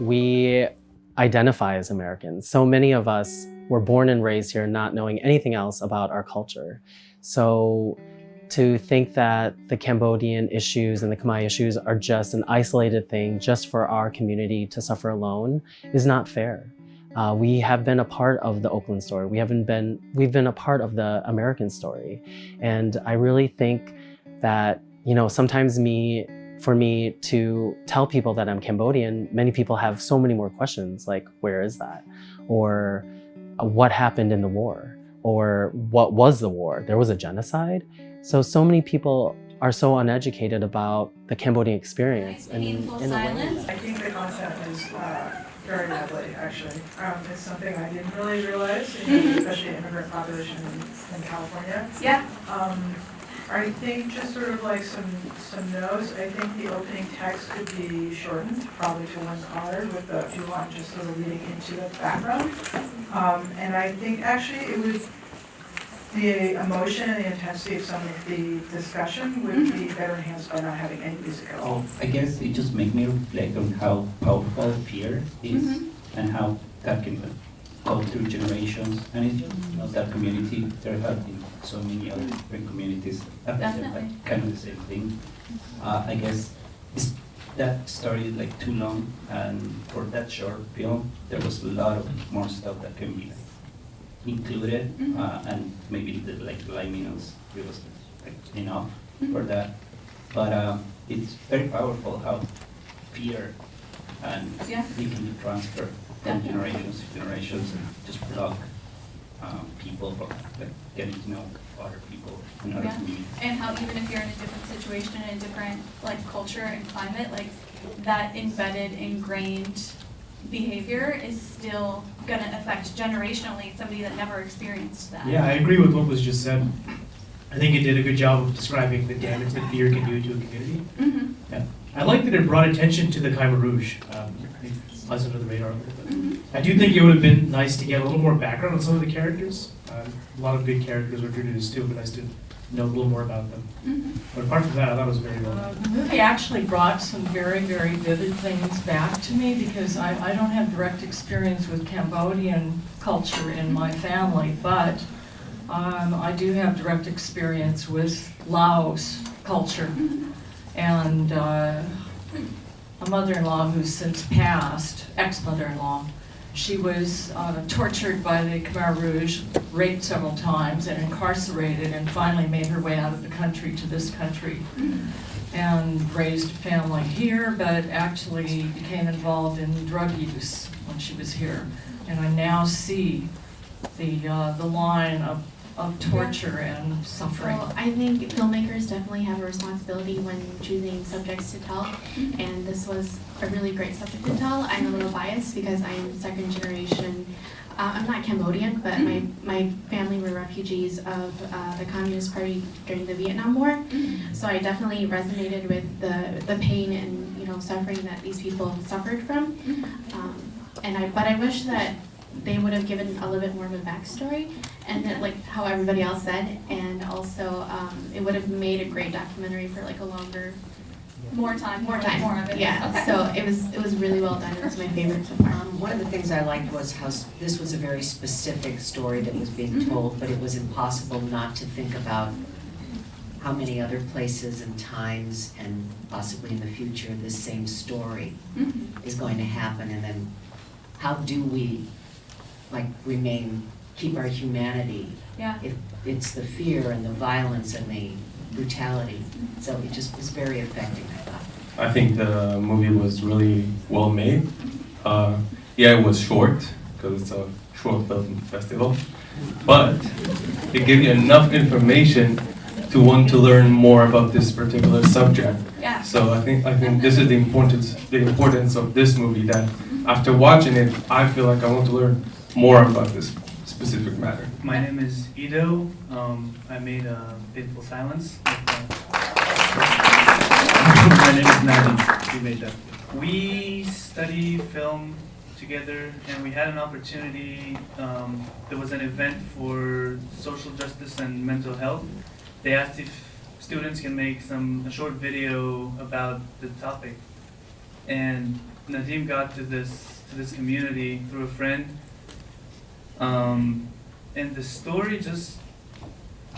we identify as Americans. So many of us were born and raised here not knowing anything else about our culture. So to think that the Cambodian issues and the Khmer issues are just an isolated thing just for our community to suffer alone is not fair. We have been a part of the Oakland story. We've been a part of the American story. And I really think that, sometimes for me to tell people that I'm Cambodian, many people have so many more questions like, where is that? Or what happened in the war? Or what was the war? There was a genocide? So many people are so uneducated about the Cambodian experience. And meaningful silence. I think the concept is very lovely, actually. It's something I didn't really realize, especially immigrant population in California. Yeah. I think just sort of like some notes. I think the opening text could be shortened, probably to one card, with a few lines just sort of leading into the background. And I think actually it would, the emotion and the intensity of some of the discussion would be better enhanced by not having any music at all. I guess it just makes me reflect on how powerful fear is and how that can go through generations. And it's just not that community. There have been so many other different communities affected by kind of the same thing. I guess that story is like too long, and for that short film, there was a lot of more stuff that can be included, and maybe the light minutes, it was like enough for that. But it's very powerful how fear and it can be transferred from generations to generations and just block people from like getting to know other people in other communities. And how even if you're in a different situation, in a different culture and climate, that embedded, ingrained behavior is still going to affect generationally somebody that never experienced that. Yeah, I agree with what was just said. I think it did a good job of describing the damage that fear can do to a community. Yeah. I like that it brought attention to the Khmer Rouge. It's pleasant under the radar a little bit. I do think it would have been nice to get a little more background on some of the characters. A lot of good characters were introduced too, but nice to know a little more about them. But apart from that, I thought it was very well done. The movie actually brought some very, very vivid things back to me because I don't have direct experience with Cambodian culture in my family, but I do have direct experience with Laos culture. And a mother-in-law who's since passed, ex-mother-in-law, she was tortured by the Khmer Rouge, raped several times, and incarcerated, and finally made her way out of the country to this country, and raised a family here, but actually became involved in drug use when she was here. And I now see the line of torture and suffering. Well, I think filmmakers definitely have a responsibility when choosing subjects to tell, and this was a really great subject to tell. I'm a little biased because I'm second generation. I'm not Cambodian, but my family were refugees of the Communist Party during the Vietnam War. So I definitely resonated with the pain and suffering that these people suffered from. But I wish that they would have given a little bit more of a backstory, and that, like how everybody else said, and also it would have made a great documentary for like a longer, more time more of it. Yeah. Okay. So it was really well done. It was my favorite so far. One of the things I liked was how this was a very specific story that was being told, but it was impossible not to think about how many other places and times and possibly in the future this same story is going to happen, and then how do we keep our humanity if it's the fear and the violence and the brutality. So it just was very affecting, I thought. I think the movie was really well made. It was short because it's a short film festival, but it gave you enough information to want to learn more about this particular subject. Yeah. So I think this is the importance of this movie, that after watching it, I feel like I want to learn more about this specific matter. My name is Ido. I made Painful Silence. My name is Nadi. We made that. We study film together, and we had an opportunity. There was an event for social justice and mental health. They asked if students can make a short video about the topic. and Nadim got to this community through a friend. And the story of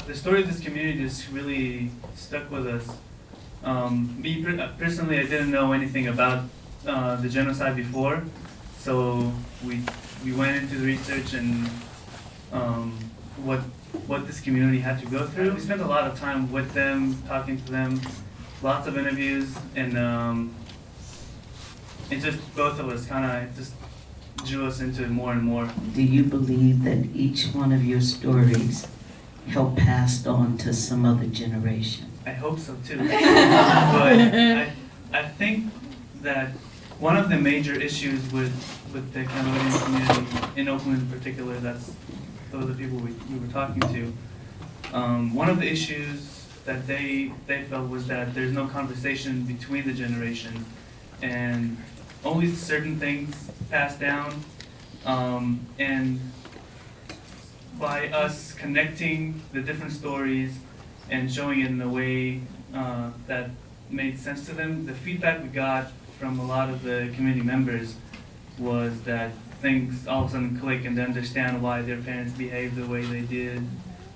this community just really stuck with us. Personally, I didn't know anything about the genocide before, so we went into the research and what this community had to go through. We spent a lot of time with them, talking to them, lots of interviews, and it just both of us kind of just drew us into it more and more. Do you believe that each one of your stories helped passed on to some other generation? I hope so too. But I think that one of the major issues with the Cambodian community in Oakland in particular, those are the people we were talking to. One of the issues that they felt was that there's no conversation between the generations, and only certain things passed down. And by us connecting the different stories and showing it in a way that made sense to them, the feedback we got from a lot of the community members was that things all of a sudden click and they understand why their parents behaved the way they did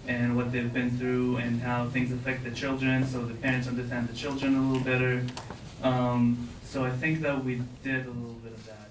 and what they've been through and how things affect the children, so the parents understand the children a little better. So I think that we did a little bit of that.